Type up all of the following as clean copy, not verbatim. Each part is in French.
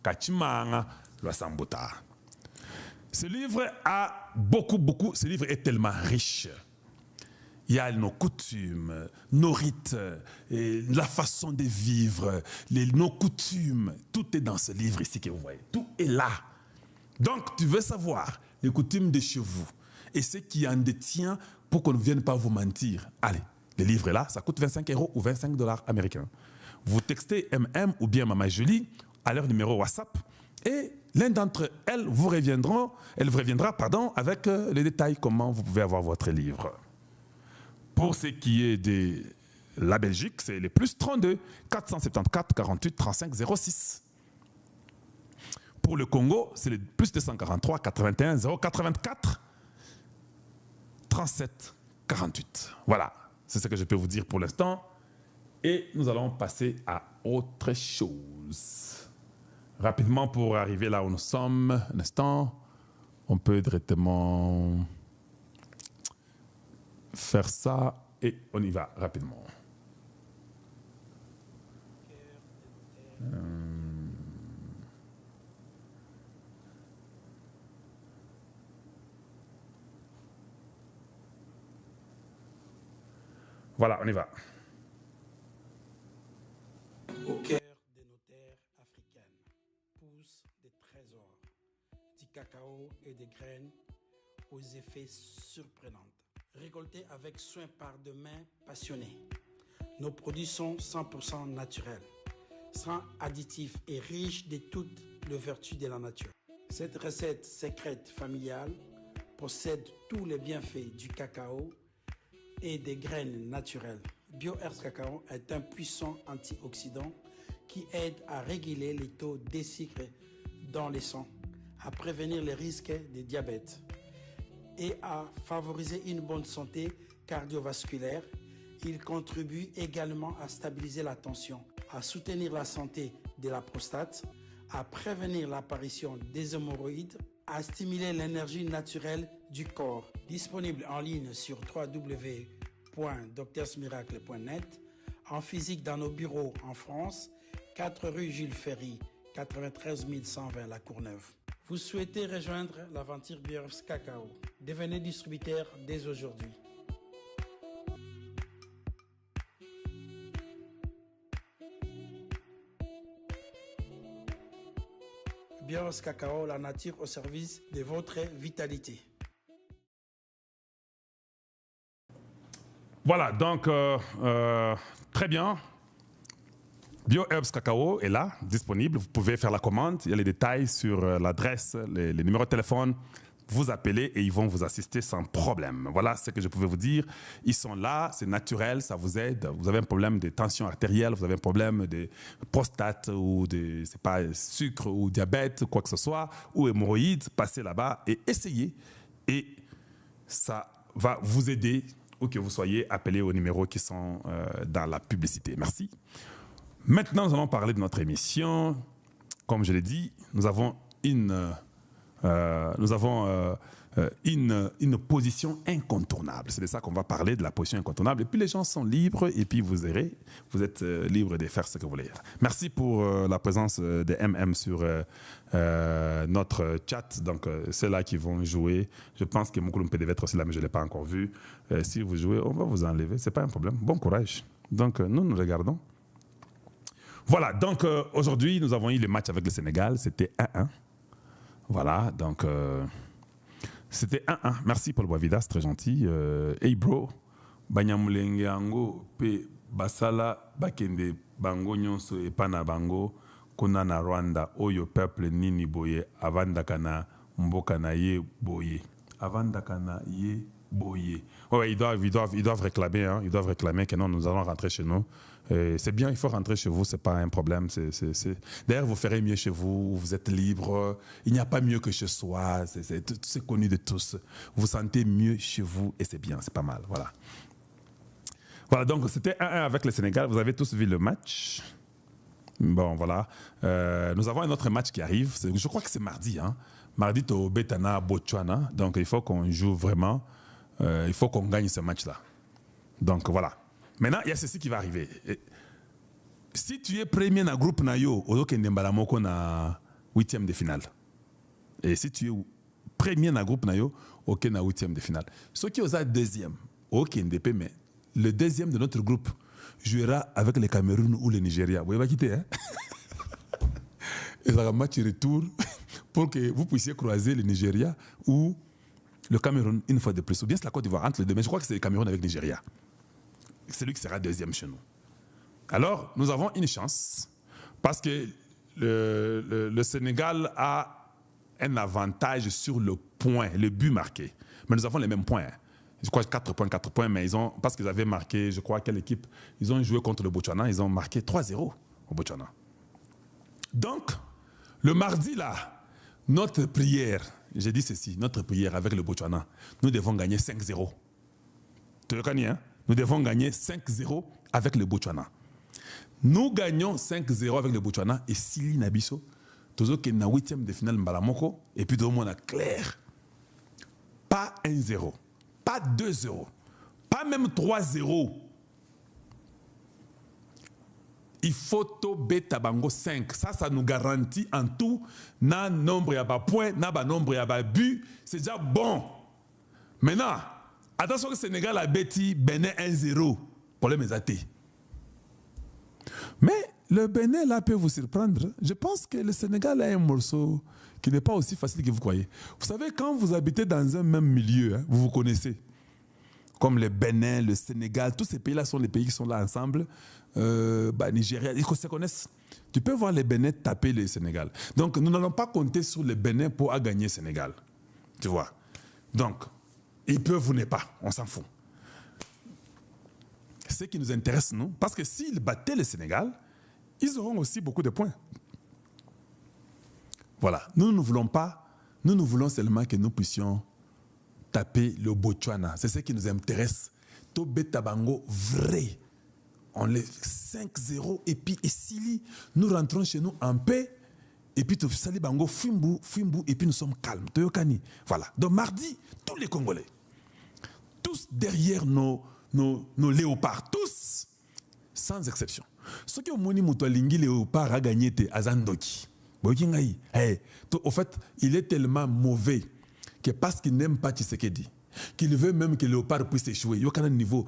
Kachimanga Lwasambota. Ce livre ce livre est tellement riche. Il y a nos coutumes, nos rites, la façon de vivre, nos coutumes. Tout est dans ce livre ici que vous voyez. Tout est là. Donc, tu veux savoir les coutumes de chez vous et ce qui en détient pour qu'on ne vienne pas vous mentir. Allez, le livre est là, ça coûte 25 € ou 25 $ américains. Vous textez MM ou bien Maman Jolie à leur numéro WhatsApp et l'un d'entre elles vous reviendra, avec les détails comment vous pouvez avoir votre livre. Pour ce qui est de la Belgique, c'est le plus 32 474 48 35 06. Pour le Congo, c'est le plus 243 81 084 37 48. Voilà, c'est ce que je peux vous dire pour l'instant. Et nous allons passer à autre chose. Rapidement, pour arriver là où nous sommes, un instant, on peut directement faire ça et on y va rapidement. Voilà, on y va. Au cœur des nos terres africaines poussent des trésors, du cacao et des graines aux effets surprenants. Récoltés avec soin par de mains passionnées. Nos produits sont 100% naturels, sans additifs et riches de toutes les vertus de la nature. Cette recette secrète familiale possède tous les bienfaits du cacao et des graines naturelles. BioHerbs Cacao est un puissant antioxydant qui aide à réguler les taux de sucre dans le sang, à prévenir les risques de diabète et à favoriser une bonne santé cardiovasculaire. Il contribue également à stabiliser la tension, à soutenir la santé de la prostate, à prévenir l'apparition des hémorroïdes, à stimuler l'énergie naturelle du corps. Disponible en ligne sur www.docteursmiracle.net, en physique dans nos bureaux en France, 4 rue Jules Ferry, 93 120 La Courneuve. Vous souhaitez rejoindre l'aventure BioHerbs Cacao? Devenez distributeur dès aujourd'hui. BioHerbs Cacao, la nature au service de votre vitalité. Voilà, donc très bien. BioHerbs Cacao est là, disponible. Vous pouvez faire la commande. Il y a les détails sur l'adresse, les numéros de téléphone. Vous appelez et ils vont vous assister sans problème. Voilà ce que je pouvais vous dire. Ils sont là, c'est naturel, ça vous aide. Vous avez un problème de tension artérielle, vous avez un problème de prostate ou de sucre ou diabète, quoi que ce soit, ou hémorroïdes, passez là-bas et essayez. Et ça va vous aider, où que vous soyez, appelez aux numéros qui sont dans la publicité. Merci. Maintenant, nous allons parler de notre émission. Comme je l'ai dit, nous avons une position incontournable. C'est de ça qu'on va parler, de la position incontournable. Et puis les gens sont libres et puis vous êtes libres de faire ce que vous voulez. Merci pour la présence des MM sur notre chat. Donc, ceux-là qui vont jouer, je pense que Moukoulumpe devait être aussi là, mais je ne l'ai pas encore vu. Si vous jouez, on va vous enlever. Ce n'est pas un problème. Bon courage. Donc, nous regardons. Voilà, donc aujourd'hui, nous avons eu le match avec le Sénégal. C'était 1-1. Voilà, donc c'était 1-1. Merci Paul Boisvida, c'est très gentil. Hey bro, Banyamulenge Ango, Pe Basala, Bakende, Bango Nyonso et Pana Bango, Kuna na Rwanda, Oyo peuple Nini Boye, Avandakana, Mbokana Ye Boye. Avandakana Ye Boye. Ouais, ils doivent réclamer, hein, ils doivent réclamer que non, nous allons rentrer chez nous. C'est bien, il faut rentrer chez vous, c'est pas un problème. D'ailleurs, vous ferez mieux chez vous, vous êtes libre, il n'y a pas mieux que chez soi, c'est connu de tous. Vous vous sentez mieux chez vous et c'est bien, c'est pas mal. Voilà. Voilà, donc c'était 1-1 avec le Sénégal, vous avez tous vu le match. Bon, voilà. Nous avons un autre match qui arrive, je crois que c'est mardi. Hein. Mardi, au Betana, Botswana, donc il faut qu'on joue vraiment, il faut qu'on gagne ce match-là. Donc voilà. Maintenant, il y a ceci qui va arriver. Si tu es premier dans le groupe Nayo, Odo Kendembalamoko na 8e de finale. Et si tu es premier dans le groupe, ok, na 8e de finale. Ce qui est deuxième, ok, NDP, mais le deuxième de notre groupe jouera avec le Cameroun ou le Nigeria. Vous voyez, quitter, hein? Et ça va match retour pour que vous puissiez croiser le Nigeria ou le Cameroun une fois de plus. Ou bien c'est la Côte d'Ivoire entre les deux, mais je crois que c'est le Cameroun avec le Nigeria. C'est lui qui sera deuxième chez nous. Alors, nous avons une chance parce que le Sénégal a un avantage sur le point, le but marqué. Mais nous avons les mêmes points. Je crois 4 points, mais parce qu'ils avaient marqué, je crois, quelle équipe, ils ont joué contre le Botswana, ils ont marqué 3-0 au Botswana. Donc, le mardi, là, notre prière, j'ai dit ceci, notre prière avec le Botswana, nous devons gagner 5-0. Tu le connais, hein? Nous devons gagner 5-0 avec le Botswana. Nous gagnons 5-0 avec le Botswana et Sili Nabiso, toujours qu'il y a 8e de finale Mbalamoko, et puis tout le monde a clair. Pas 1-0, pas 2-0, pas même 3-0. Il faut beta bango 5. Ça nous garantit en tout, na nombre ya ba points, na ba nombre ya ba but, c'est déjà bon. Maintenant, attention que le Sénégal a bêti Bénin 1-0. Problème est athée. Mais le Bénin là peut vous surprendre. Je pense que le Sénégal a un morceau qui n'est pas aussi facile que vous croyez. Vous savez, quand vous habitez dans un même milieu, hein, vous vous connaissez. Comme le Bénin, le Sénégal, tous ces pays-là sont les pays qui sont là ensemble. Nigeria, ils se connaissent. Tu peux voir les Bénin taper le Sénégal. Donc, nous n'allons pas compter sur le Bénin pour gagner le Sénégal. Tu vois. Donc, ils peuvent ou ne pas, on s'en fout. Ce qui nous intéresse, nous, parce que s'ils battaient le Sénégal, ils auront aussi beaucoup de points. Voilà. Nous ne voulons pas, nous voulons seulement que nous puissions taper le Botswana. C'est ce qui nous intéresse. Tobé Tabango vrai. On les 5-0 et puis Sili, nous rentrons chez nous en paix. Et puis Sali Bango, Fimbu, et puis nous sommes calmes. Toyokani. Voilà. Donc mardi, tous les Congolais, tous derrière nos léopards, tous, sans exception. Ceux qui ont moni Moutoualingi léopard a gagné Azandoki. Au fait, il est tellement mauvais que parce qu'il n'aime pas Tshisekedi, qu'il veut même que le léopard puisse échouer. Il y a un niveau.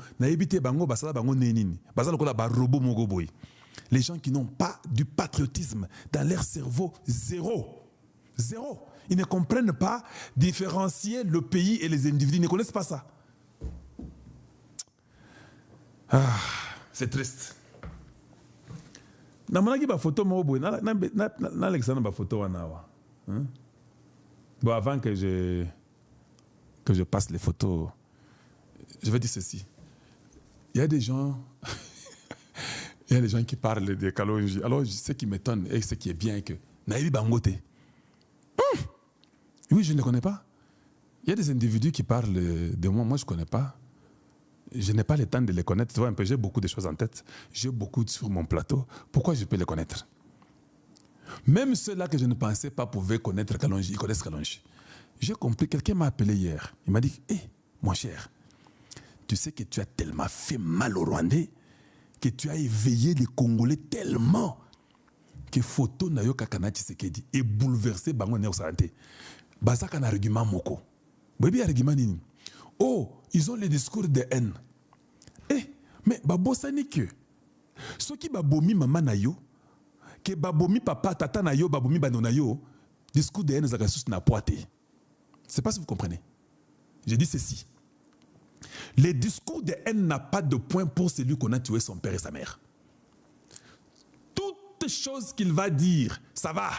Les gens qui n'ont pas du patriotisme dans leur cerveau, zéro. Zéro. Ils ne comprennent pas différencier le pays et les individus. Ils ne connaissent pas ça. Ah, c'est triste. Bon, avant que je passe les photos, je vais dire ceci. Il y a des gens, qui parlent de Kalonji. Alors, ce qui m'étonne et ce qui est bien, que Naïbi Bangote. Oui, je ne connais pas. Il y a des individus qui parlent de moi. Moi, je ne connais pas. Je n'ai pas le temps de les connaître. Tu vois, un peu, j'ai beaucoup de choses en tête. J'ai beaucoup sur mon plateau. Pourquoi je peux les connaître? Même ceux-là que je ne pensais pas pouvaient connaître Kalonji, ils connaissent Kalonji. J'ai compris, quelqu'un m'a appelé hier. Il m'a dit, hé, mon cher, tu sais que tu as tellement fait mal aux Rwandais que tu as éveillé les Congolais tellement que photo na yo kakana Tshisekedi est bouleversé bango ne santé. Bazaka na argument moko. Baby argument nini? Oh, ils ont les discours de haine. Eh, mais babosani que ceux qui babomi maman na yo, que babomi papa tata na yo, babomi bano na yo, discours de haine zakasus na poité. Je ne sais pas si vous comprenez. J'ai dit ceci. Les discours de haine n'a pas de point pour celui qu'on a tué son père et sa mère. Toute chose qu'il va dire, ça va.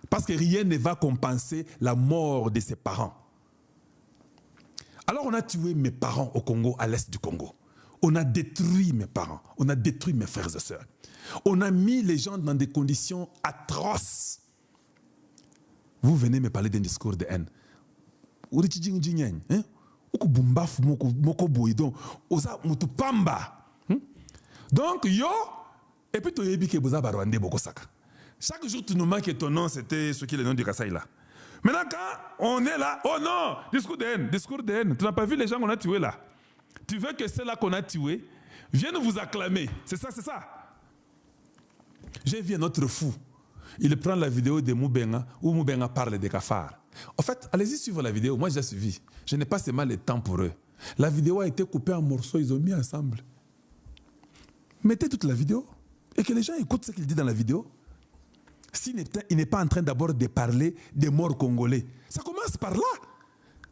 Parce que rien ne va compenser la mort de ses parents. Alors on a tué mes parents au Congo, à l'est du Congo. On a détruit mes parents. On a détruit mes frères et sœurs. On a mis les gens dans des conditions atroces. Vous venez me parler d'un discours de haine. Donc, yo, et puis tu as que Barwande Bokosaka. Chaque jour, tu nous manques ton nom, c'était ce qui est le nom du Kassai là. Maintenant, quand on est là, oh non, discours de haine, discours de haine. Tu n'as pas vu les gens qu'on a tués là. Tu veux que ceux-là qu'on a tués viennent vous acclamer. C'est ça, c'est ça. J'ai vu un autre fou il prend la vidéo de Moubenga où Moubenga parle des cafards. En fait, allez-y suivre la vidéo. Moi, j'ai suivi. Je n'ai pas seulement le temps pour eux. La vidéo a été coupée en morceaux, ils ont mis ensemble. Mettez toute la vidéo et que les gens écoutent ce qu'il dit dans la vidéo. S'il n'est pas en train d'abord de parler des morts congolais. Ça commence par là.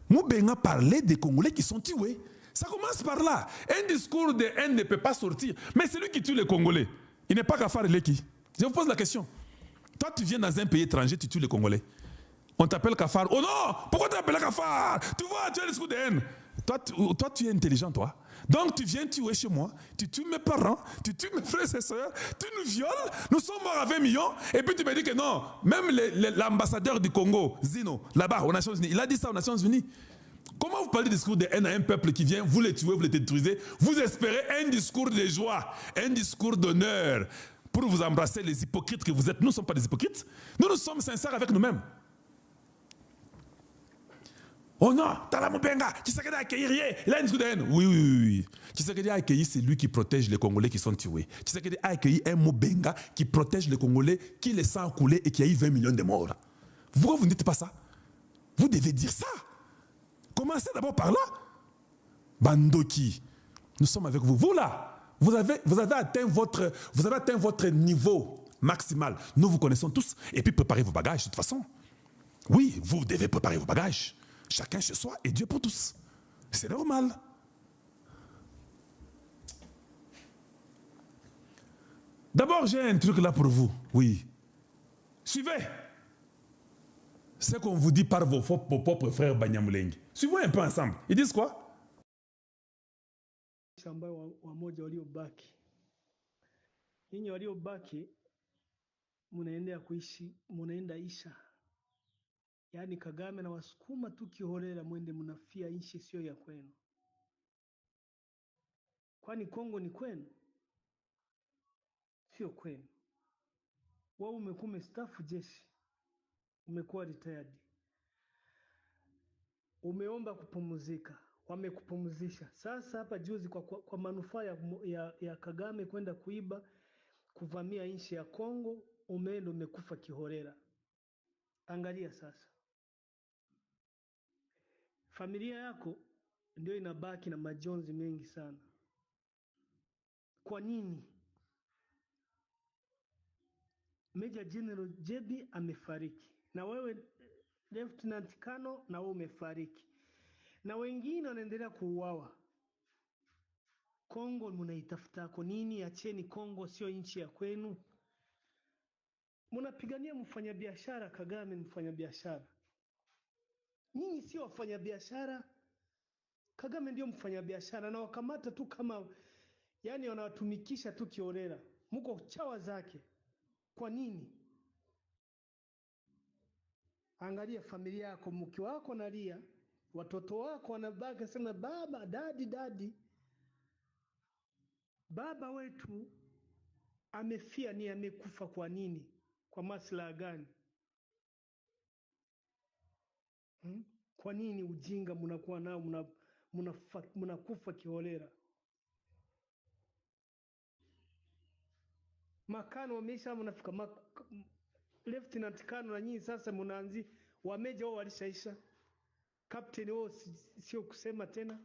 Moubenga parlait des Congolais qui sont tués. Ça commence par là. Un discours de haine ne peut pas sortir. Mais c'est lui qui tue les Congolais. Il n'est pas Kafar, il est qui? Je vous pose la question. Toi, tu viens dans un pays étranger, tu tues les Congolais. On t'appelle Kafar. Oh non! Pourquoi tu t'appelles Kafar? Tu vois, tu as un discours de haine. Toi, tu es intelligent, toi. Donc, tu viens tuer chez moi, tu tues mes parents, tu tues mes frères et sœurs, tu nous violes, nous sommes morts à 20 millions, et puis tu me dis que non, même l'ambassadeur du Congo, Zino, là-bas, aux Nations Unies, il a dit ça aux Nations Unies. Comment vous parlez de discours de haine à un peuple qui vient, vous les tuez, vous les détruisez, vous espérez un discours de joie, un discours d'honneur pour vous embrasser les hypocrites que vous êtes. Nous ne sommes pas des hypocrites, nous sommes sincères avec nous-mêmes. Oh non, Tala Moubenga, Tshisekedi a accueilli rien, il a un discours de haine. Oui. Tshisekedi a accueilli celui qui protège les Congolais qui sont tués. Tshisekedi a accueilli un Moubenga qui protège les Congolais, qui les sent couler et qui a eu 20 millions de morts. Pourquoi vous ne dites pas ça? Vous devez dire ça. Commencez d'abord par là. Bandoki, nous sommes avec vous. Vous là, vous avez atteint votre niveau maximal. Nous vous connaissons tous. Et puis préparez vos bagages de toute façon. Oui, vous devez préparer vos bagages. Chacun chez soi et Dieu pour tous. C'est normal. D'abord, j'ai un truc là pour vous. Oui. Suivez. Ce qu'on vous dit par vos propres frères Banyamulenge. Suivez un peu ensemble. Ils disent quoi? Wamoja waliobaki. Nyinyi waliobaki munaenda kuishi, munaenda isha. Yaani Kagame na wasukuma tu kiholela mwende mnafia nchi sio ya kwenu. Kwani Kongo ni kwenu? Sio kwenu. Wewe umekuwa umestaafu jeshi. Umekuwa retired. Umeomba kupumzika. Wamekupumzisha. Sasa hapa juzi kwa manufaa ya Kagame kwenda kuiba, kuvamia nchi ya Kongo, umeenda umekufa kiholela. Angalia sasa. Familia yako ndio inabaki na majonzi mengi sana. Kwa nini? Major General Jebi amefariki. Na wewe Lieutenant Kano na wewe umefariki. Na wengine wanaendelea kuuawa. Kongo mnaitafuta kwa nini? Acheni Kongo, sio nchi ya kwenu. Mnapigania mfanyabiashara. Kagame mfanyabiashara. Nyinyi sio wafanyabiashara. Kagame ndio mfanyabiashara na wakamata tu kama, yani wanawatumikisha tu kiholela. Mko chawa zake. Kwa nini? Angalia familia yako, mke wako analia, watoto wako wanabaki sema baba, dadi. Baba wetu amefia, ni amekufa kwa nini? Kwa maslaha gani? Kwa nini ujinga mnakuwa nao, mnakufa kiholela? Makano wamesha mnafika Lieutenant Kano na nyinyi sasa mnaanzi wameja wao walishaisha. Captain wao sio kusema tena.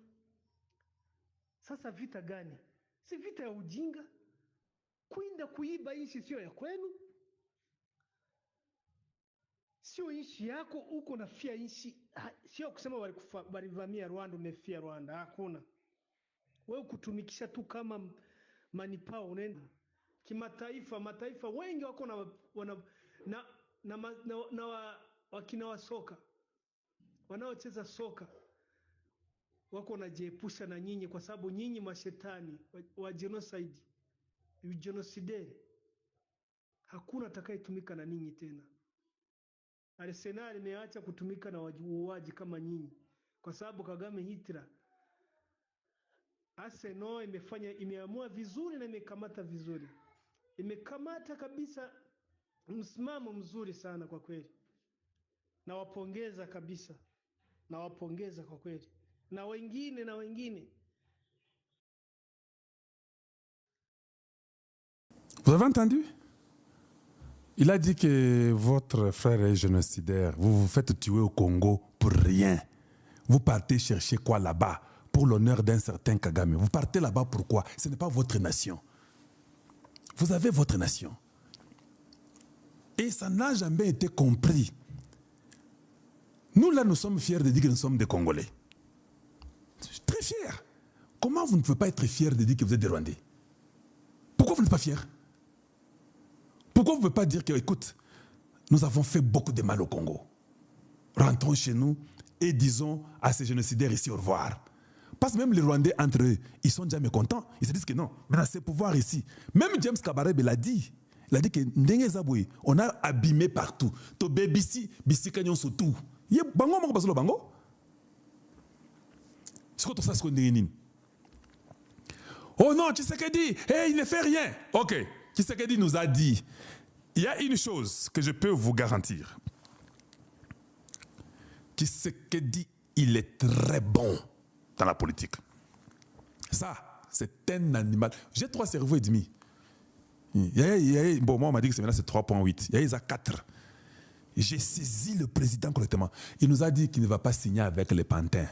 Sasa vita gani? Si vita ya ujinga. Kuinda kuiba nchi sio ya kwenu. Sio nchi yako, uko na fia nchi. Sio kusema walivamia Rwanda, umefia Rwanda. Hakuna. Wewe kutumikisha tu kama manipao unaenda kimataifa. Mataifa wengi wako na wakina wa soka, wanaocheza soka wako wanajiepusha na nyinyi kwa sababu nyinyi mashetani wa genocide, genocide. Hakuna atakayetumika na ninyi tena. Arsenal imeacha kutumika na wauaji kama nyinyi kwa sababu Kagame Hitler. Arsenal imeamua vizuri na imekamata vizuri. Imekamata kabisa msimamo mzuri sana kwa kweli. Nawapongeza kabisa. Nawapongeza kwa kweli. Na wengine. Vous avez entendu? Il a dit que votre frère est génocidaire. Vous vous faites tuer au Congo pour rien. Vous partez chercher quoi là-bas? Pour l'honneur d'un certain Kagame. Vous partez là-bas pourquoi? Ce n'est pas votre nation. Vous avez votre nation. Et ça n'a jamais été compris. Nous, là, nous sommes fiers de dire que nous sommes des Congolais. Je suis très fier. Comment vous ne pouvez pas être fiers de dire que vous êtes des Rwandais? Pourquoi vous n'êtes pas fiers? Pourquoi vous ne pouvez pas dire que, écoute, nous avons fait beaucoup de mal au Congo. Rentrons chez nous et disons à ces génocidaires ici au revoir. Parce que même les Rwandais, entre eux, ils sont déjà mécontents. Ils se disent que non, maintenant c'est pouvoir ici. Même James Kabarebe l'a dit. Il a dit que on a abîmé partout. To bebisi, bisi kanyon surtout. Il y a bango moko basolo bango. C'est quoi tout ça, ce qu'on dit? Oh non, Tshisekedi, hey, il ne fait rien. Ok, Tshisekedi nous a dit, il y a une chose que je peux vous garantir. Tshisekedi, il est très bon dans la politique. Ça, c'est un animal. J'ai 3 cerveaux et demi. Bon, moi, on m'a dit que c'est 3.8. Il y a 4. J'ai saisi le président correctement. Il nous a dit qu'il ne va pas signer avec les pantins.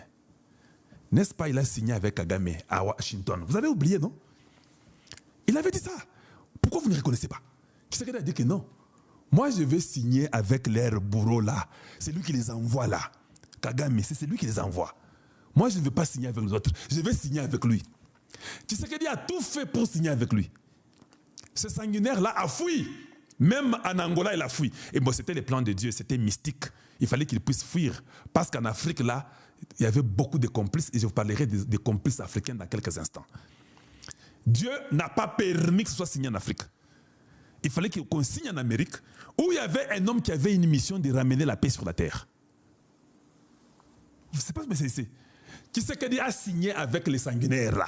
N'est-ce pas, il a signé avec Kagame à Washington. Vous avez oublié, non? Il avait dit ça. Pourquoi vous ne reconnaissez pas? Tshisekedi a dit que non. Moi, je vais signer avec leur bourreau là. C'est lui qui les envoie là. Kagame, c'est lui qui les envoie. Moi, je ne veux pas signer avec les autres. Je vais signer avec lui. Tshisekedi a tout fait pour signer avec lui. Ce sanguinaire-là a fui. Même en Angola, il a fui. Et bon, c'était les plans de Dieu, c'était mystique. Il fallait qu'il puisse fuir. Parce qu'en Afrique, là, il y avait beaucoup de complices. Et je vous parlerai des complices africains dans quelques instants. Dieu n'a pas permis que ce soit signé en Afrique. Il fallait qu'on signe en Amérique, où il y avait un homme qui avait une mission de ramener la paix sur la terre. Je ne sais pas, mais c'est... Tshisekedi a signé avec les sanguinaires là.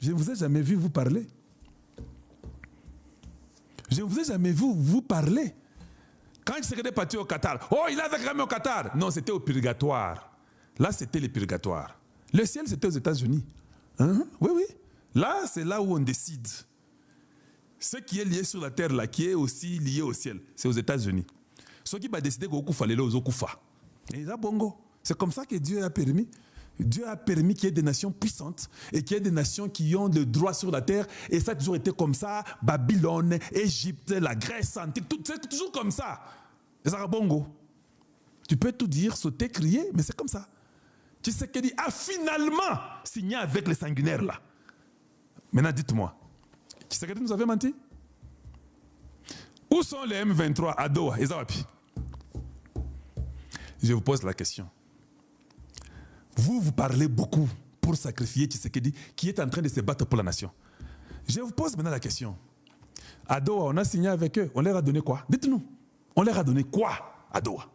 Je ne vous ai jamais vu vous parler. Je ne vous ai jamais vu vous parler. Quand Tshisekedi est parti au Qatar, oh, il avait ramé au Qatar. Non, c'était au purgatoire. Là, c'était le purgatoire. Le ciel, c'était aux États-Unis. Hein? Oui, oui. Là, c'est là où on décide. Ce qui est lié sur la terre, là, qui est aussi lié au ciel, c'est aux États-Unis. Ce qui va décider qu'au Koufa, les aux Koufa. Et là, bongo. C'est comme ça que Dieu a permis. Dieu a permis qu'il y ait des nations puissantes et qu'il y ait des nations qui ont le droit sur la terre. Et ça a toujours été comme ça. Babylone, Égypte, la Grèce antique, tout, c'est toujours comme ça. Et ça, bongo. Tu peux tout dire, sauter, crier, mais c'est comme ça. Tshisekedi a finalement signé avec les sanguinaires là. Maintenant, dites-moi, Tshisekedi nous avait menti? Où sont les M23 à Doha et Zawapi? Je vous pose la question. Vous parlez beaucoup pour sacrifier Tshisekedi qui est en train de se battre pour la nation. Je vous pose maintenant la question. À Doha, on a signé avec eux. On leur a donné quoi? Dites-nous. On leur a donné quoi à Doha?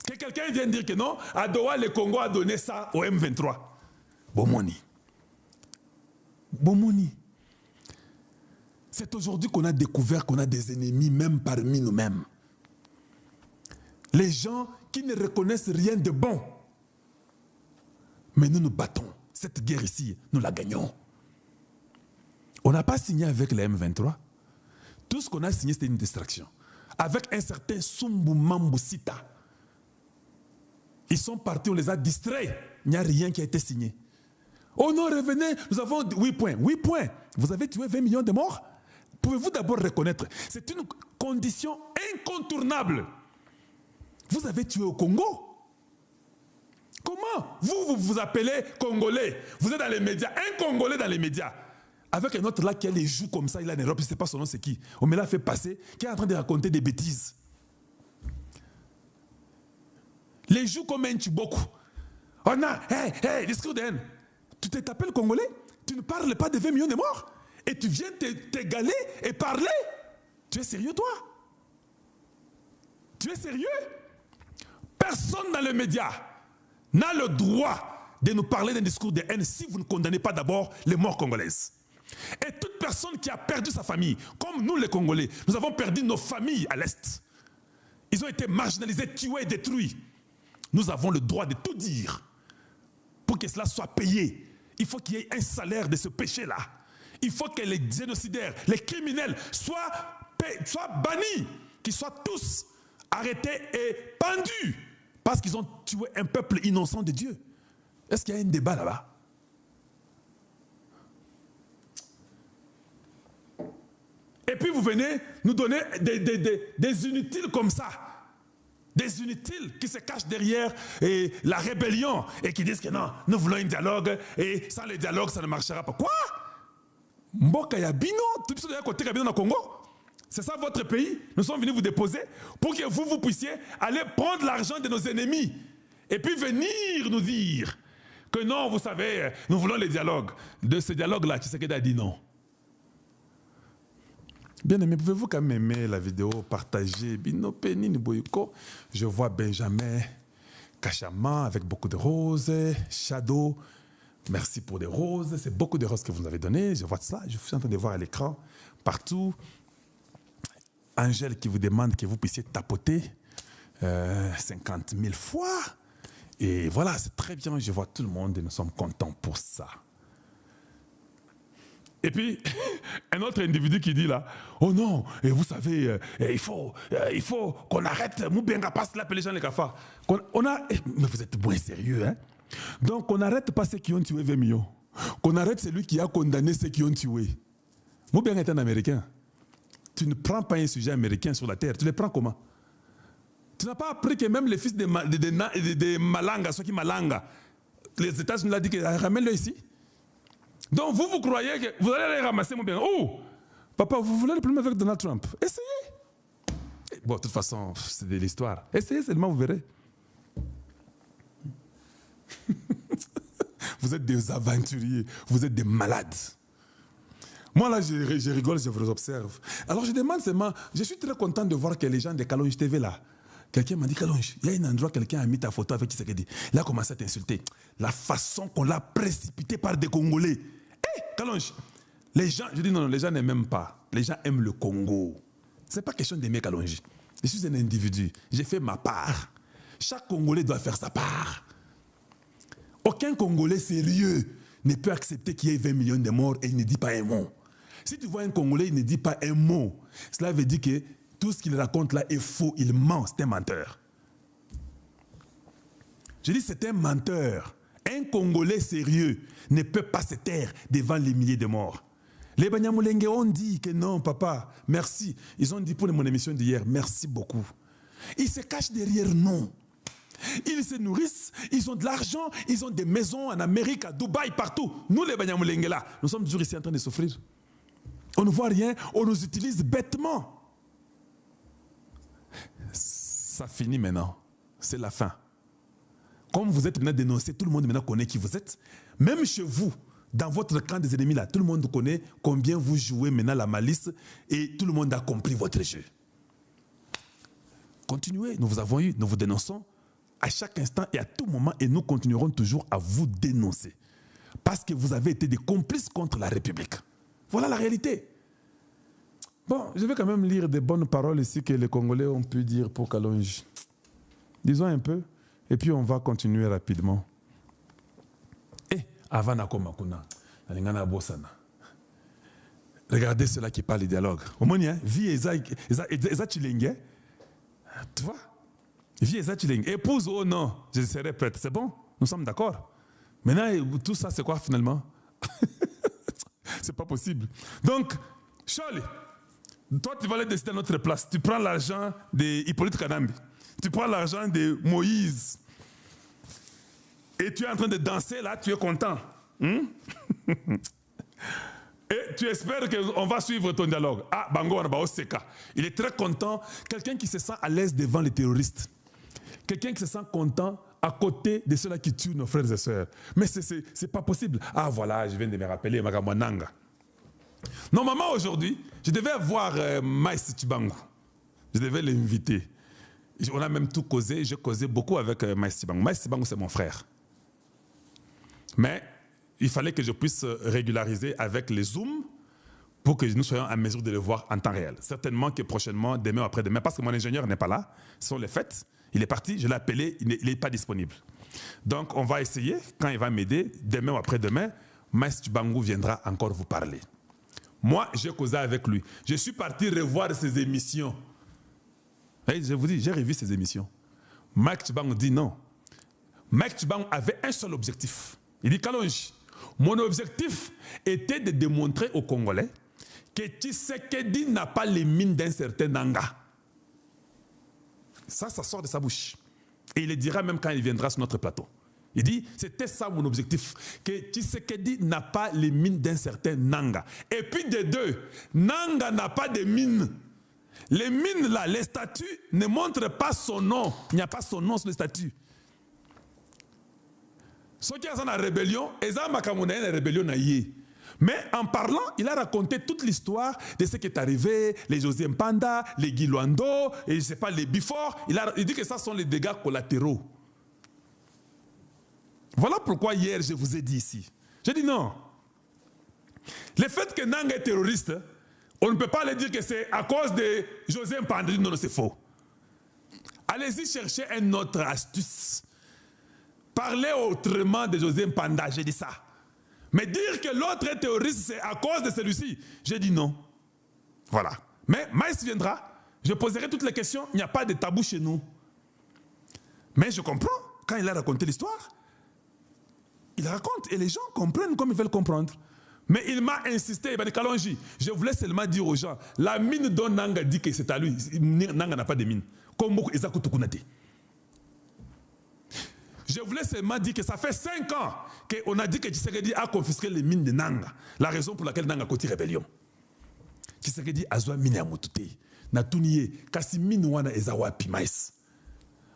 Que quelqu'un vienne dire que non, à Doha, le Congo a donné ça au M23. Bomoni. Bomoni. C'est aujourd'hui qu'on a découvert qu'on a des ennemis même parmi nous-mêmes. Les gens qui ne reconnaissent rien de bon. Mais nous nous battons. Cette guerre ici, nous la gagnons. On n'a pas signé avec les M23. Tout ce qu'on a signé, c'était une distraction. Avec un certain Sumbu Mambu Sita. Ils sont partis, on les a distraits. Il n'y a rien qui a été signé. Oh non, revenez, nous avons 8 points. 8 points. Vous avez tué 20 millions de morts? Pouvez-vous d'abord reconnaître? C'est une condition incontournable. Vous avez tué au Congo? Comment? Vous appelez Congolais. Vous êtes dans les médias. Un Congolais dans les médias. Avec un autre là qui a les joues comme ça, il est en Europe, je ne sais pas son nom, c'est qui. On me l'a fait passer, qui est en train de raconter des bêtises. Les joues comme un Tchiboku. On a, hey, discours de haine. Tu t'appelles Congolais? Tu ne parles pas de 20 millions de morts? Et tu viens t'égaler et parler? Tu es sérieux, toi? Tu es sérieux? Personne dans les médias n'a le droit de nous parler d'un discours de haine si vous ne condamnez pas d'abord les morts congolaises. Et toute personne qui a perdu sa famille, comme nous les Congolais, nous avons perdu nos familles à l'Est. Ils ont été marginalisés, tués, détruits. Nous avons le droit de tout dire. Pour que cela soit payé, il faut qu'il y ait un salaire de ce péché-là. Il faut que les génocidaires, les criminels soient soient bannis, qu'ils soient tous arrêtés et pendus parce qu'ils ont tué un peuple innocent de Dieu. Est-ce qu'il y a un débat là-bas? Et puis vous venez nous donner des inutiles comme ça. Des inutiles qui se cachent derrière la rébellion et qui disent que non, nous voulons un dialogue et sans le dialogue, ça ne marchera pas. Quoi? Mboka ya bino, tout ce côté Kabino au Congo? C'est ça votre pays? Nous sommes venus vous déposer pour que vous puissiez aller prendre l'argent de nos ennemis et puis venir nous dire que non, vous savez, nous voulons le dialogue. De ce dialogue-là, Tshisekedi a dit non. Bien aimé, pouvez-vous quand même aimer la vidéo, partager? Bino Penini Boyuko. Je vois Benjamin Kachama avec beaucoup de roses. Shadow, merci pour des roses. C'est beaucoup de roses que vous nous avez données. Je vois ça. Je suis en train de voir à l'écran partout. Angèle qui vous demande que vous puissiez tapoter 50 000 fois. Et voilà, c'est très bien. Je vois tout le monde et nous sommes contents pour ça. Et puis, un autre individu qui dit là, oh non, et vous savez, il faut qu'on arrête, Moubenga passe là, les gens les cafards. Mais vous êtes moins sérieux, hein? Donc, on arrête pas ceux qui ont tué 20 millions. Qu'on arrête celui qui a condamné ceux qui ont tué. Moubenga est un Américain. Tu ne prends pas un sujet américain sur la terre, tu les prends comment? Tu n'as pas appris que même les fils de Malanga, ceux qui Malanga, les États-Unis l'ont dit que ramène-le ici. Donc vous croyez que vous allez les ramasser, mon bien. Oh, papa, vous voulez le problème avec Donald Trump? Essayez. Bon, de toute façon, c'est de l'histoire. Essayez seulement, vous verrez. Vous êtes des aventuriers, vous êtes des malades. Moi là, je rigole, je vous observe. Alors je demande seulement, je suis très content de voir que les gens de Kalonji TV là, quelqu'un m'a dit, Kalonji, il y a un endroit, quelqu'un a mis ta photo avec Tshisekedi. Il a commencé à t'insulter. La façon qu'on l'a précipité par des Congolais. Hé, Kalonji, les gens, je dis non, les gens n'aiment même pas. Les gens aiment le Congo. Ce n'est pas question d'aimer Kalonji. Je suis un individu. J'ai fait ma part. Chaque Congolais doit faire sa part. Aucun Congolais sérieux ne peut accepter qu'il y ait 20 millions de morts et il ne dit pas un mot. Si tu vois un Congolais, il ne dit pas un mot. Cela veut dire que tout ce qu'il raconte là est faux. Il ment, c'est un menteur. Je dis c'est un menteur. Un Congolais sérieux ne peut pas se taire devant les milliers de morts. Les Banyamulenge ont dit que non, papa, merci. Ils ont dit pour mon émission d'hier, merci beaucoup. Ils se cachent derrière non. Ils se nourrissent, ils ont de l'argent, ils ont des maisons en Amérique, à Dubaï, partout. Nous, les Banyamulenge là, nous sommes toujours ici en train de souffrir. On ne voit rien, on nous utilise bêtement. Ça finit maintenant. C'est la fin. Comme vous êtes maintenant dénoncé, tout le monde maintenant connaît qui vous êtes. Même chez vous, dans votre camp des ennemis là, tout le monde connaît combien vous jouez maintenant la malice et tout le monde a compris votre jeu. Continuez, nous vous avons eu, nous vous dénonçons à chaque instant et à tout moment et nous continuerons toujours à vous dénoncer. Parce que vous avez été des complices contre la République. Voilà la réalité. Bon, je vais quand même lire des bonnes paroles ici que les Congolais ont pu dire pour Kalonji. Disons un peu, et puis on va continuer rapidement. Et avant Nakomakuna, regardez ceux-là qui parlent du dialogue. Au moins, vie Eza Chilenge. Tu vois? Vie Eza Chilenge. Épouse, oh non, je serai prête. C'est bon? Nous sommes d'accord? Maintenant, tout ça, c'est quoi finalement? C'est pas possible. Donc, Charlie, toi, tu vas aller décider à notre place. Tu prends l'argent de Hippolyte Kadambi. Tu prends l'argent de Moïse. Et tu es en train de danser, là, tu es content. Et tu espères qu'on va suivre ton dialogue. Ah, Bango Oseka. Il est très content. Quelqu'un qui se sent à l'aise devant les terroristes. Quelqu'un qui se sent content à côté de ceux-là qui tuent nos frères et sœurs. Mais c'est pas possible. Ah voilà, je viens de me rappeler Magamonanga. Normalement aujourd'hui, je devais voir Maïs Tchibangu. Je devais l'inviter. On a même tout causé. J'ai causé beaucoup avec Maïs Tchibangu. Maïs Tchibangu, c'est mon frère. Mais il fallait que je puisse régulariser avec les Zooms pour que nous soyons en mesure de le voir en temps réel. Certainement que prochainement, demain ou après-demain, parce que mon ingénieur n'est pas là, ce sont les fêtes. Il est parti, je l'ai appelé, il n'est pas disponible. Donc, on va essayer, quand il va m'aider, demain ou après-demain, Maïs Tchibangu viendra encore vous parler. Moi, j'ai causé avec lui. Je suis parti revoir ses émissions. Et je vous dis, j'ai revu ses émissions. Mike Tshibang dit non. Mike Tshibang avait un seul objectif. Il dit, Kalonji, mon objectif était de démontrer aux Congolais que Tshisekedi n'a pas les mines d'un certain Nanga. Ça sort de sa bouche. Et il le dira même quand il viendra sur notre plateau. Il dit, c'était ça mon objectif, que Tshisekedi n'a pas les mines d'un certain Nanga. Et puis des deux, Nanga n'a pas de mines. Les mines là, les statuts ne montrent pas son nom. Il n'y a pas son nom sur les statuts. Ceux qui sont en rébellion, ils ont une rébellion. Mais en parlant, il a raconté toute l'histoire de ce qui est arrivé, les José Mpanda, les Guy Luando, et je ne sais pas, les Bifort. Il dit que ça sont les dégâts collatéraux. Voilà pourquoi hier, je vous ai dit ici. J'ai dit non. Le fait que Nanga est terroriste, on ne peut pas le dire que c'est à cause de José Mpanda. Non, non, c'est faux. Allez-y chercher une autre astuce. Parler autrement de José Mpanda, j'ai dit ça. Mais dire que l'autre est terroriste, c'est à cause de celui-ci, j'ai dit non. Voilà. Mais Maïs viendra, je poserai toutes les questions, il n'y a pas de tabou chez nous. Mais je comprends, quand il a raconté l'histoire, il raconte et les gens comprennent comme ils veulent comprendre. Mais il m'a insisté, il m'a dit, Kalonji, je voulais seulement dire aux gens, la mine dont Nanga dit que c'est à lui, Nanga n'a pas de mine. Comme beaucoup Ezakutukunate. Je voulais seulement dire que ça fait 5 ans qu'on a dit que Tshisekedi a confisqué les mines de Nanga. La raison pour laquelle Nanga a côté rébellion. Tshisekedi a besoin de mine à Motute. Natuniye, kasi mine wana ezawa pimais.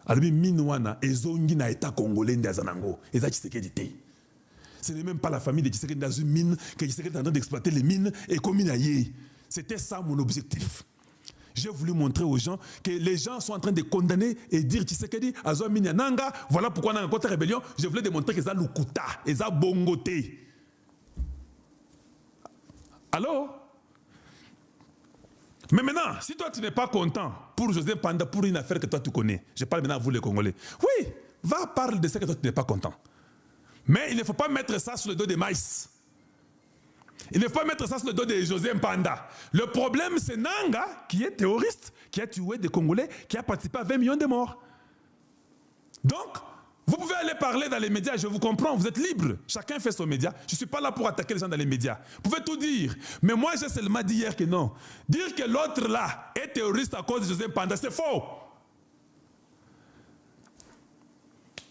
Alors mine wana ezongi na état congolais ndazanango. Eza Tshisekedi te. Ce n'est même pas la famille de Tshisekedi dans une mine que Tshisekedi est en train d'exploiter les mines et comme mine. C'était ça mon objectif. J'ai voulu montrer aux gens que les gens sont en train de condamner et dire Tshisekedi, Azwa Minya Nanga, voilà pourquoi on a un contre rébellion. Je voulais démontrer que ça lukuta, et ça bongoté. Allô? Mais maintenant, si toi tu n'es pas content pour José Mpanda, pour une affaire que toi tu connais, je parle maintenant à vous les Congolais, oui, va parler de ce que toi tu n'es pas content. Mais il ne faut pas mettre ça sur le dos de Maïs. Il ne faut pas mettre ça sur le dos de José Mpanda. Le problème, c'est Nanga, qui est terroriste, qui a tué des Congolais, qui a participé à 20 millions de morts. Donc, vous pouvez aller parler dans les médias, je vous comprends, vous êtes libre. Chacun fait son média. Je ne suis pas là pour attaquer les gens dans les médias. Vous pouvez tout dire. Mais moi, j'ai seulement dit hier que non. Dire que l'autre là est terroriste à cause de José Mpanda, c'est faux.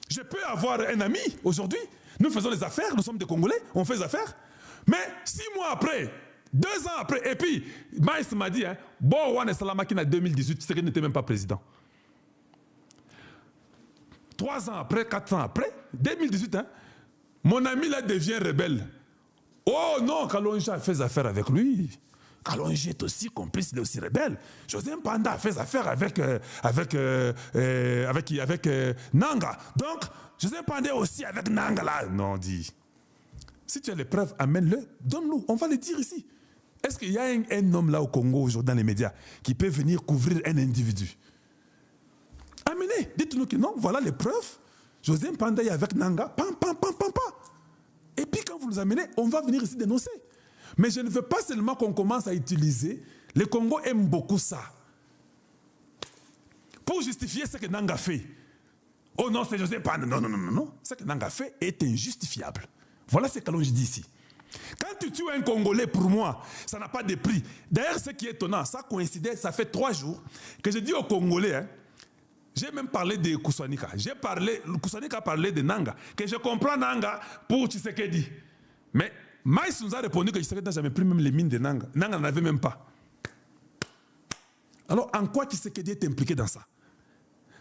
Je peux avoir un ami aujourd'hui. Nous faisons des affaires, nous sommes des Congolais, on fait des affaires. Mais 6 mois après, 2 ans après, et puis, Maïs m'a dit, bon, Wane Salamaki en 2018, tu sais qu'il n'était même pas président. 3 ans après, 4 ans après, 2018, mon ami là devient rebelle. Oh non, Kalonji a fait affaire avec lui. Kalonji est aussi complice, il est aussi rebelle. José Mpanda a fait affaire avec Nanga. Donc, José Mpanda est aussi avec Nanga là. Non, dit. Si tu as les preuves, amène-le, donne-nous, on va le dire ici. Est-ce qu'il y a un homme là au Congo, aujourd'hui dans les médias, qui peut venir couvrir un individu? Amenez, dites-nous que non, voilà les preuves. José Mpanda est avec Nanga, pam, pam, pam, pam, pam. Et puis quand vous nous amenez, on va venir ici dénoncer. Mais je ne veux pas seulement qu'on commence à utiliser, le Congo aime beaucoup ça. Pour justifier ce que Nanga fait. Oh non, c'est José Mpanda. Non, non, non, non, non. Ce que Nanga fait est injustifiable. Voilà ce que je dis ici. Quand tu tues un Congolais, pour moi, ça n'a pas de prix. D'ailleurs, ce qui est étonnant, ça coïncidait, ça fait 3 jours que je dis aux Congolais, j'ai même parlé de Koussanika. Koussanika a parlé de Nanga, que je comprends Nanga pour Tshisekedi. Mais Maïs nous a répondu que Tshisekedi n'a jamais pris même les mines de Nanga. Nanga n'en avait même pas. Alors, en quoi Tshisekedi est impliqué dans ça?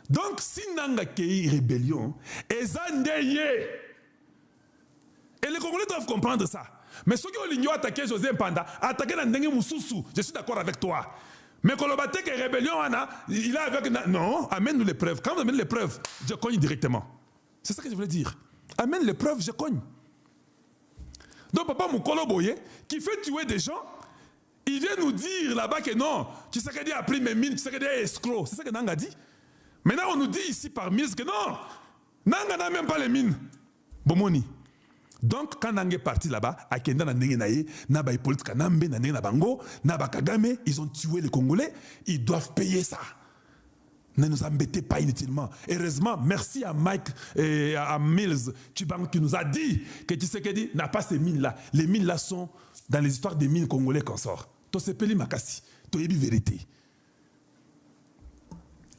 Donc, si Nanga qui est rébellion, et les Congolais doivent comprendre ça. Mais ceux qui ont attaqué José Mpanda, attaqué Nandenge Moussoussou, je suis d'accord avec toi. Mais quand le bâtiment est rébellion, il est avec... Non, amène-nous les preuves. Quand vous amènez les preuves, je cogne directement. C'est ça que je voulais dire. Amène les preuves, je cogne. Donc Papa Moukolo Boye, qui fait tuer des gens, il vient nous dire là-bas que non, Tshisekedi a pris mes mines, Tshisekedi est escroc. C'est ça que Nanga dit. Maintenant, on nous dit ici par ministre que non, Nanga n'a même pas les mines. Bomoni. Donc, quand on est parti là-bas, à Kenda, Naba Hippolyte Kanambe, Nabango, Naba Kagame, ils ont tué les Congolais, ils doivent payer ça. Ne nous embêtez pas inutilement. Heureusement, merci à Mike et à Mills Chibango qui nous a dit que Tshisekedi n'a pas ces mines-là. Les mines-là sont dans les histoires des mines congolais qu'on sort. Tosepeli Makasi, Toyebi vérité.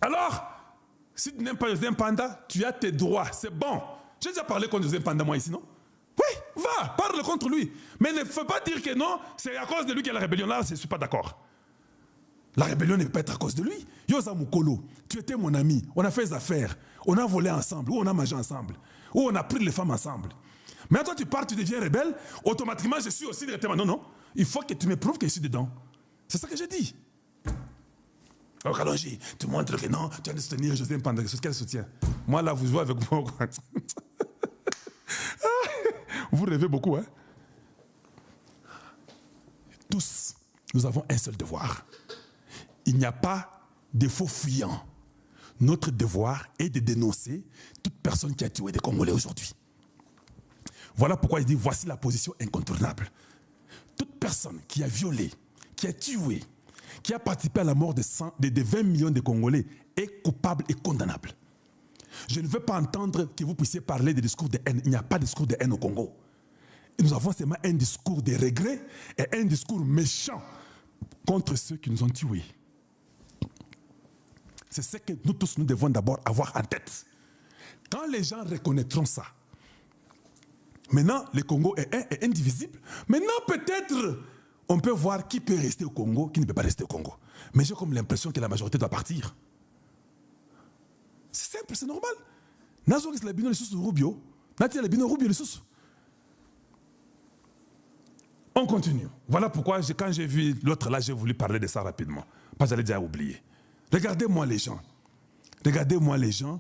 Alors, si tu n'aimes pas José Mpanda, tu as tes droits, c'est bon. J'ai déjà parlé contre José Mpanda moi ici, non? Oui, va, parle contre lui. Mais ne faut pas dire que non, c'est à cause de lui qu'il y a la rébellion. Là, je ne suis pas d'accord. La rébellion ne peut pas être à cause de lui. Yosa Mukolo, tu étais mon ami, on a fait des affaires, on a volé ensemble, ou on a mangé ensemble, ou on a pris les femmes ensemble. Mais toi, tu pars, tu deviens rebelle, automatiquement, je suis aussi directement. Non, non, il faut que tu me prouves que je suis dedans. C'est ça que j'ai dit. Alors, Kalonji, tu montres que non, tu as de soutenir José Mpanda. Quel soutien? Moi, là, vous jouez avec moi. Vous rêvez beaucoup, hein? Tous, nous avons un seul devoir. Il n'y a pas de faux fuyants. Notre devoir est de dénoncer toute personne qui a tué des Congolais aujourd'hui. Voilà pourquoi il dit, voici la position incontournable. Toute personne qui a violé, qui a tué, qui a participé à la mort de 20 millions de Congolais est coupable et condamnable. Je ne veux pas entendre que vous puissiez parler de discours de haine. Il n'y a pas de discours de haine au Congo. Et nous avons seulement un discours de regret et un discours méchant contre ceux qui nous ont tués. C'est ce que nous tous, nous devons d'abord avoir en tête. Quand les gens reconnaîtront ça, maintenant, le Congo est un et indivisible. Maintenant, peut-être, on peut voir qui peut rester au Congo, qui ne peut pas rester au Congo. Mais j'ai comme l'impression que la majorité doit partir. C'est simple, c'est normal. Nazo la bino le sous Rubio, Nati la bino Rubio le sous. On continue. Voilà pourquoi quand j'ai vu l'autre là, j'ai voulu parler de ça rapidement. Parce que j'allais déjà oublier. Regardez-moi les gens. Regardez-moi les gens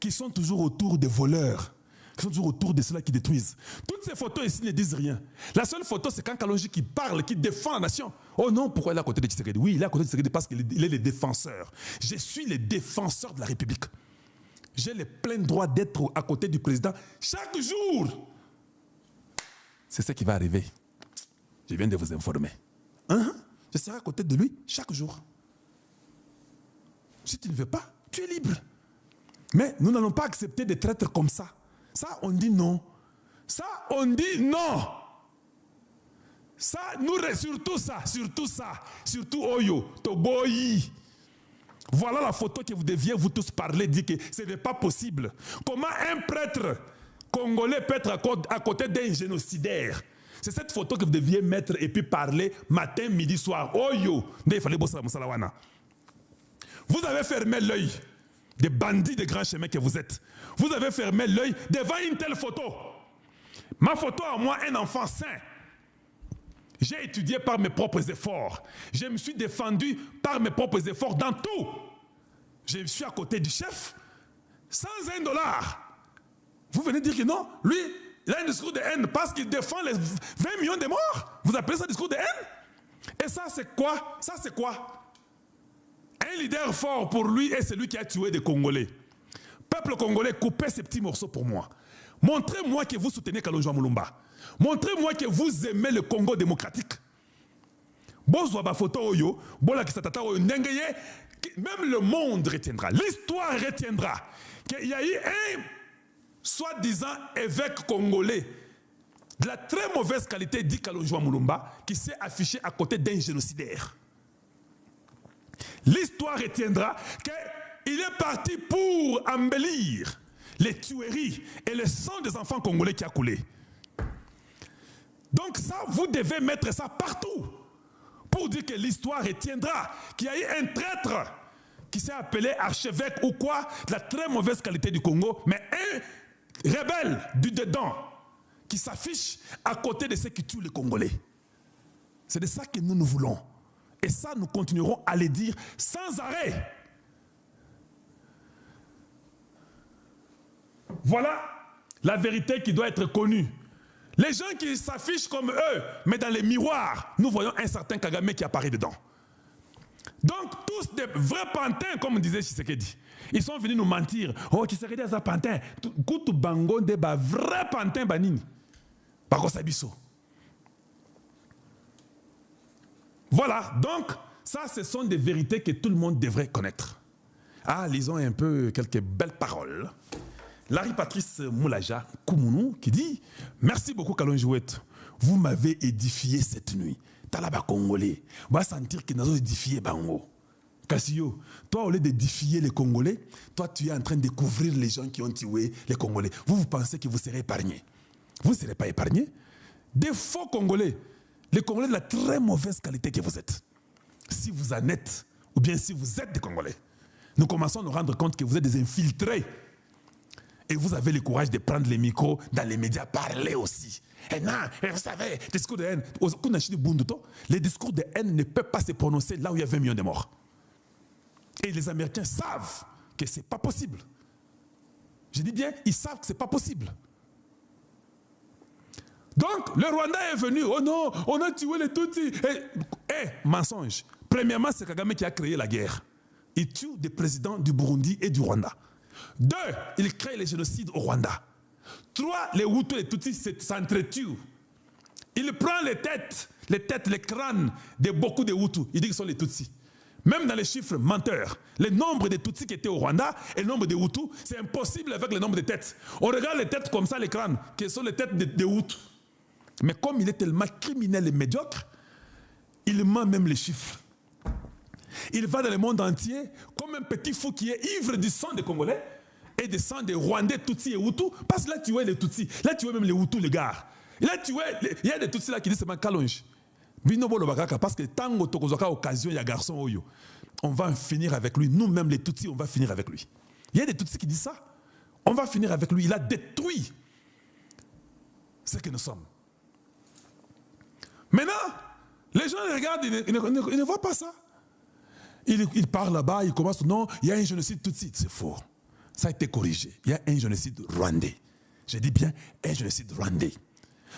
qui sont toujours autour des voleurs, qui sont toujours autour de ceux-là qui détruisent. Toutes ces photos ici ne disent rien. La seule photo, c'est quand Kalonji qui parle, qui défend la nation. Oh non, pourquoi il est à côté de Tshisekedi? Oui, il est à côté de Tshisekedi parce qu'il est le défenseur. Je suis le défenseur de la République. J'ai le plein droit d'être à côté du président chaque jour. C'est ce qui va arriver. Je viens de vous informer. Je serai à côté de lui chaque jour. Si tu ne veux pas, tu es libre. Mais nous n'allons pas accepter des traîtres comme ça. Ça, on dit non. Ça, on dit non. Ça, nous, surtout Oyo, Toboyi. Voilà la photo que vous deviez vous tous parler, dire que ce n'est pas possible. Comment un prêtre congolais peut être à côté d'un génocidaire? C'est cette photo que vous deviez mettre et puis parler matin, midi, soir. Oyo, il fallait bosser à Moussalawana. Vous avez fermé l'œil des bandits de grands chemins que vous êtes. Vous avez fermé l'œil devant une telle photo. Ma photo à moi, un enfant sain. J'ai étudié par mes propres efforts. Je me suis défendu par mes propres efforts dans tout. Je suis à côté du chef sans $1. Vous venez dire que non, lui, il a un discours de haine parce qu'il défend les 20 millions de morts. Vous appelez ça un discours de haine? Et ça, c'est quoi? Ça, c'est quoi? Un leader fort pour lui est celui qui a tué des Congolais. Peuple congolais, coupez ces petits morceaux pour moi. Montrez-moi que vous soutenez Kalonji Mulumba. Montrez-moi que vous aimez le Congo démocratique. Même le monde retiendra, l'histoire retiendra qu'il y a eu un soi-disant évêque congolais de la très mauvaise qualité, dit Kalonji Mulumba, qui s'est affiché à côté d'un génocidaire. L'histoire retiendra qu'il est parti pour embellir les tueries et le sang des enfants congolais qui a coulé. Donc ça, vous devez mettre ça partout pour dire que l'histoire retiendra qu'il y a eu un traître qui s'est appelé archevêque ou quoi, de la très mauvaise qualité du Congo, mais un rebelle du dedans qui s'affiche à côté de ceux qui tuent les Congolais. C'est de ça que nous voulons. Et ça, nous continuerons à le dire sans arrêt. Voilà la vérité qui doit être connue. Les gens qui s'affichent comme eux, mais dans les miroirs, nous voyons un certain Kagame qui apparaît dedans. Donc, tous des vrais pantins, comme disait Tshisekedi. Ils sont venus nous mentir. Oh, Tshisekedi a sa pantin. Koutou bango de ba vrai pantin banini. Bakosabiso. Voilà, donc, ça, ce sont des vérités que tout le monde devrait connaître. Ah, lisons un peu quelques belles paroles. Larry Patrice Moulaja Koumounou qui dit « Merci beaucoup Kalonji Ouette. Vous m'avez édifié cette nuit. Talaba Congolais. On va sentir que nous avons édifié Bango. Cassio, toi, au lieu d'édifier les Congolais, toi, tu es en train de découvrir les gens qui ont tué les Congolais. Vous pensez que vous serez épargnés. Vous ne serez pas épargnés. Des faux Congolais. Les Congolais de la très mauvaise qualité que vous êtes. Si vous en êtes, ou bien si vous êtes des Congolais, nous commençons à nous rendre compte que vous êtes des infiltrés. Et vous avez le courage de prendre les micros dans les médias, parler aussi. Et non, et vous savez, discours de haine. Les discours de haine ne peuvent pas se prononcer là où il y a 20 millions de morts. Et les Américains savent que ce n'est pas possible. Je dis bien, ils savent que ce n'est pas possible. Donc, le Rwanda est venu. Oh non, on a tué les Tutsis. Mensonge. Premièrement, c'est Kagame qui a créé la guerre. Il tue des présidents du Burundi et du Rwanda. 2, il crée les génocides au Rwanda. 3, les Hutus et les Tutsis s'entretuent. Il prend les têtes, les crânes de beaucoup de Hutus. Il dit que ce sont les Tutsis. Même dans les chiffres menteurs, le nombre de Tutsis qui étaient au Rwanda et le nombre de Hutus, c'est impossible avec le nombre de têtes. On regarde les têtes comme ça, les crânes, qui sont les têtes de Hutus. Mais comme il est tellement criminel et médiocre, il ment même les chiffres. Il va dans le monde entier comme un petit fou qui est ivre du sang des Congolais et du sang des Rwandais, Tutsis et Hutus. Parce que là, tu vois les Tutsis. Là, tu vois même les Hutus, les gars. Et là, tu vois, il y a des Tutsis là qui disent c'est Kalonji. Parce que tant que tu as occasion, il y a un garçon, on va en finir avec lui. Nous-mêmes, les Tutsis, on va finir avec lui. Il y a des Tutsis qui disent ça. On va finir avec lui. Il a détruit ce que nous sommes. Maintenant, les gens les regardent, ils ne voient pas ça. Ils parlent là-bas, ils commencent, non, il y a un génocide tout de suite. C'est faux. Ça a été corrigé. Il y a un génocide rwandais. Je dis bien un génocide rwandais.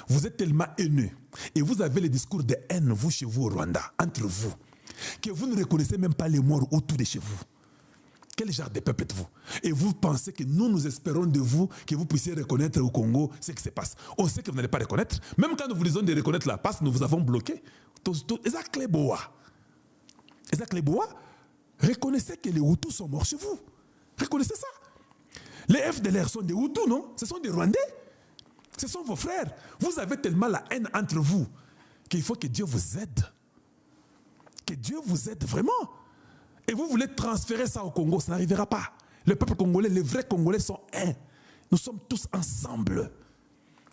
Vous êtes tellement haineux et vous avez les discours de haine, vous, chez vous au Rwanda, entre vous, que vous ne reconnaissez même pas les morts autour de chez vous. Quel genre de peuple êtes-vous? Et vous pensez que nous espérons de vous que vous puissiez reconnaître au Congo ce qui se passe. On sait que vous n'allez pas reconnaître, même quand nous vous disons de reconnaître la passe, nous vous avons bloqué. Reconnaissez que les Hutus sont morts chez vous. Reconnaissez ça. Les FDLR sont des Hutus, non? Ce sont des Rwandais. Ce sont vos frères. Vous avez tellement la haine entre vous qu'il faut que Dieu vous aide. Que Dieu vous aide vraiment. Et vous voulez transférer ça au Congo, ça n'arrivera pas. Le peuple congolais, les vrais Congolais sont un. Nous sommes tous ensemble.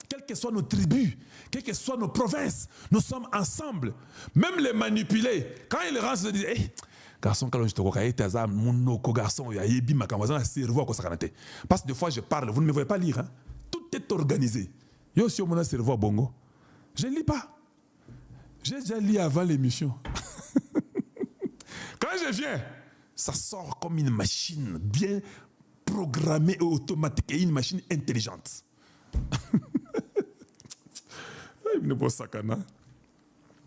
Quelles que soient nos tribus, quelles que soient nos provinces, nous sommes ensemble. Même les manipulés, quand ils rentrent, ils disent hey, garçon, quand je te vois, mon garçon, il y a un cerveau à ça. Parce que des fois, je parle, vous ne me voyez pas lire. Hein? Tout est organisé. Yo, si on a un cerveau à bongo, je ne lis pas. J'ai déjà lu avant l'émission. Quand je viens, ça sort comme une machine bien programmée et automatique et une machine intelligente.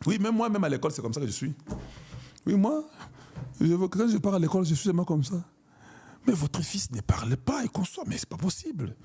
Oui, même moi, même à l'école, c'est comme ça que je suis. Oui, moi, quand je pars à l'école, je suis vraiment comme ça. Mais votre fils ne parle pas et conçoit, mais c'est pas possible.